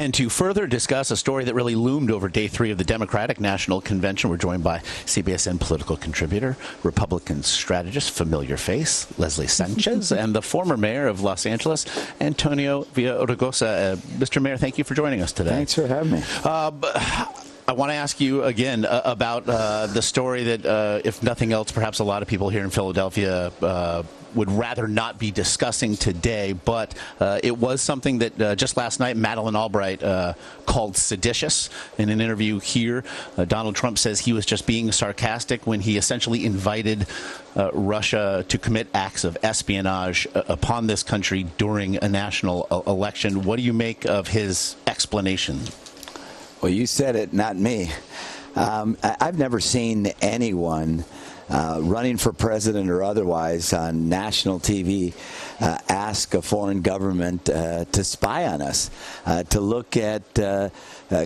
And to further discuss a story that really loomed over day 3 of the Democratic National Convention, we're joined by CBSN political contributor, Republican strategist, familiar face, Leslie Sanchez, and the former mayor of Los Angeles, Antonio Villaraigosa. Mr. Mayor, thank you for joining us today. Thanks for having me. I want to ask you again about the story that, if nothing else, perhaps a lot of people here in Philadelphia would rather not be discussing today, but it was something that just last night Madeleine Albright called seditious in an interview here. Donald Trump says he was just being sarcastic when he essentially invited Russia to commit acts of espionage upon this country during a national election. What do you make of his explanation? Well, you said it, not me. I've never seen anyone running for president or otherwise on national TV ask a foreign government to spy on us, to look at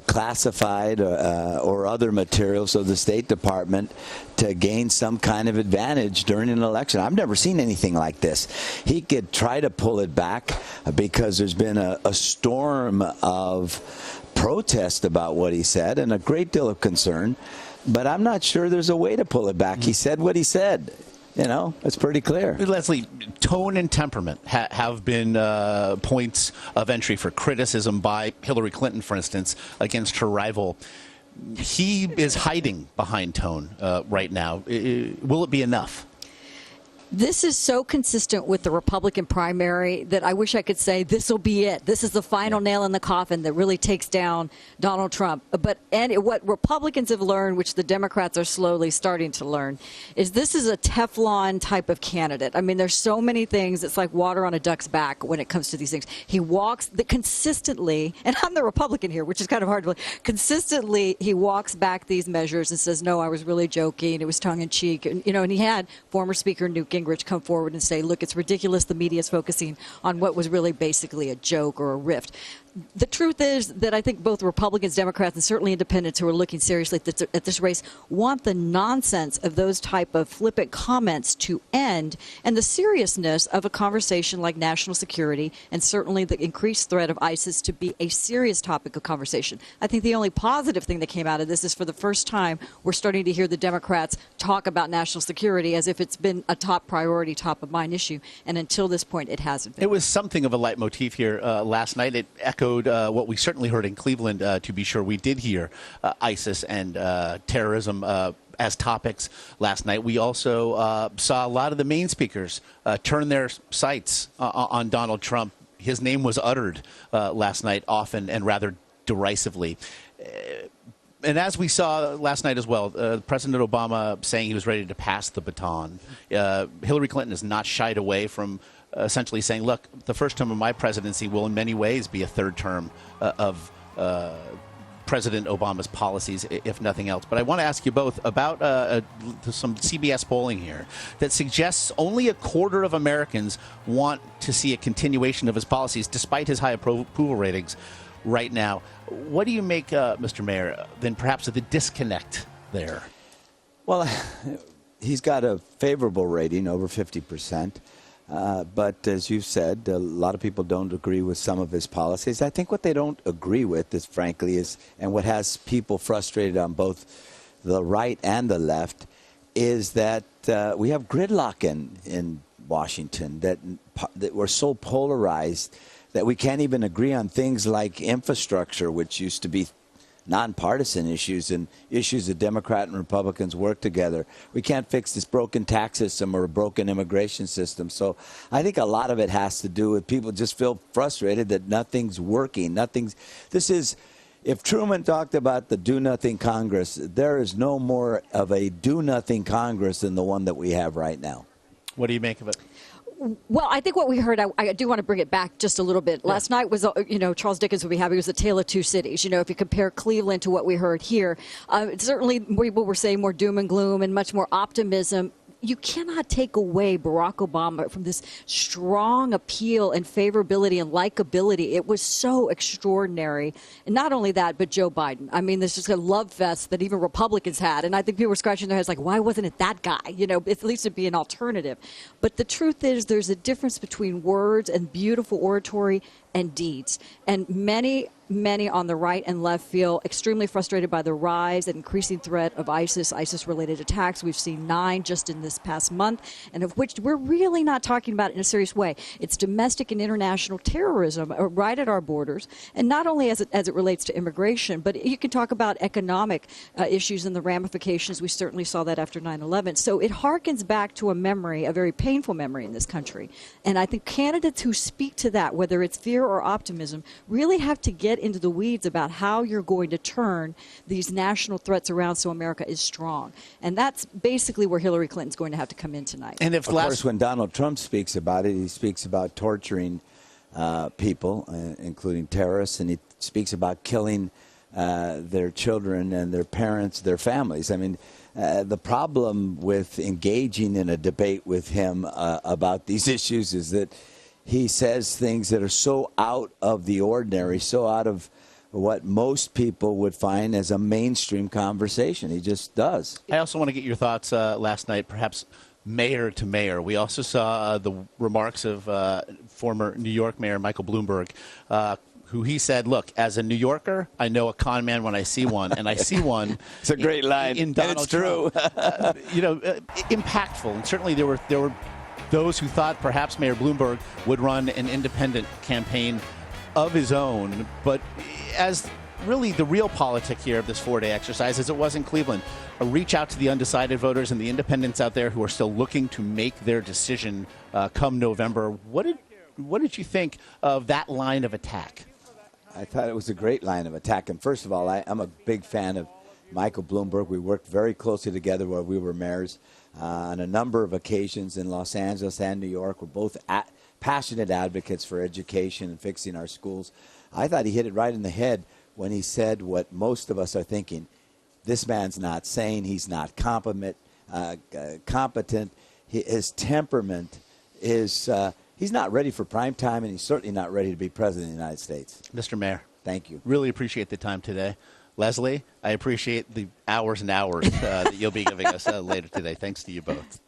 classified or other materials of the State Department to gain some kind of advantage during an election. I've never seen anything like this. He could try to pull it back because there's been a storm of protest about what he said and a great deal of concern, but I'm not sure there's a way to pull it back. He said what he said. You know, it's pretty clear. Leslie, tone and temperament have been points of entry for criticism by Hillary Clinton, for instance, against her rival. He is hiding behind tone right now. Will it be enough? This is so consistent with the Republican primary that I wish I could say this will be it. This is the final nail in the coffin that really takes down Donald Trump. And what Republicans have learned, which the Democrats are slowly starting to learn, is this is a Teflon type of candidate. I mean, there's so many things. It's like water on a duck's back when it comes to these things. He walks consistently, and I'm the Republican here, which is kind of hard to believe. Consistently, he walks back these measures and says, no, I was really joking. It was tongue in cheek. And, and he had former Speaker Newt Gingrich come forward and say, look, it's ridiculous. The media is focusing on what was really basically a joke or a rift. The truth is that I think both Republicans, Democrats, and certainly independents who are looking seriously at this race want the nonsense of those type of flippant comments to end and the seriousness of a conversation like national security and certainly the increased threat of ISIS to be a serious topic of conversation. I think the only positive thing that came out of this is for the first time we're starting to hear the Democrats talk about national security as if it's been a top priority, top of mind issue. And until this point, it hasn't been. It was something of a leitmotif here last night. It echoed what we certainly heard in Cleveland, to be sure. We did hear ISIS and terrorism as topics last night. We also saw a lot of the main speakers turn their sights on Donald Trump. His name was uttered last night often and rather derisively. And as we saw last night as well, President Obama saying he was ready to pass the baton. Hillary Clinton has not shied away from essentially saying, look, the first term of my presidency will in many ways be a third term of President Obama's policies, if nothing else. But I want to ask you both about some CBS polling here that suggests only a quarter of Americans want to see a continuation of his policies, despite his high approval ratings right now. What do you make, Mr. Mayor, then perhaps of the disconnect there? Well, he's got a favorable rating, over 50%. But as you said, a lot of people don't agree with some of his policies. I think what they don't agree with is, frankly, and what has people frustrated on both the right and the left, is that we have gridlock in Washington, that we're so polarized that we can't even agree on things like infrastructure, which used to be nonpartisan issues and issues that Democrat and Republicans work together. We can't fix this broken tax system or a broken immigration system. So I think a lot of it has to do with people just feel frustrated that nothing's working. If Truman talked about the do-nothing Congress, there is no more of a do-nothing Congress than the one that we have right now. What do you make of it? Well, I think what we heard, I do want to bring it back just a little bit. Last night was, Charles Dickens would be happy. It was a tale of two cities. If you compare Cleveland to what we heard here, certainly people were saying more doom and gloom and much more optimism. You cannot take away Barack Obama from this strong appeal and favorability and likability. It was so extraordinary. And not only that, but Joe Biden. I mean, this is a love fest that even Republicans had. And I think people were scratching their heads like, why wasn't it that guy? At least it'd be an alternative. But the truth is there's a difference between words and beautiful oratory and deeds. And many on the right and left feel extremely frustrated by the rise and increasing threat of ISIS-related attacks. We've seen 9 just in this past month, and of which we're really not talking about in a serious way. It's domestic and international terrorism right at our borders, and not only as it relates to immigration, but you can talk about economic issues and the ramifications. We certainly saw that after 9/11. So it harkens back to a memory, a very painful memory in this country. And I think candidates who speak to that, whether it's fear or optimism, really have to get into the weeds about how you're going to turn these national threats around so America is strong. And that's basically where Hillary Clinton's going to have to come in tonight. And if Of course, when Donald Trump speaks about it, he speaks about torturing people, including terrorists, and he speaks about killing their children and their parents, their families. I mean, the problem with engaging in a debate with him about these issues is that he says things that are so out of the ordinary, so out of what most people would find as a mainstream conversation. He just does. I also want to get your thoughts last night, perhaps mayor to mayor. We also saw the remarks of former New York Mayor Michael Bloomberg, who he said, look, as a New Yorker, I know a con man when I see one, and I see one. It's a great line, in Donald and it's true. Trump. Impactful. And certainly there were those who thought perhaps Mayor Bloomberg would run an independent campaign of his own. But as really the real politic here of this 4-day exercise, as it was in Cleveland, a reach out to the undecided voters and the independents out there who are still looking to make their decision come November. What did you think of that line of attack? I thought it was a great line of attack. And first of all, I'm a big fan of Michael Bloomberg. We worked very closely together while we were mayors on a number of occasions in Los Angeles and New York. We're both passionate advocates for education and fixing our schools. I thought he hit it right in the head when he said what most of us are thinking. This man's not sane. He's not competent. His temperament is he's not ready for prime time, and he's certainly not ready to be president of the United States. Mr. Mayor. Thank you. Really appreciate the time today. Leslie, I appreciate the hours and hours that you'll be giving us later today. Thanks to you both.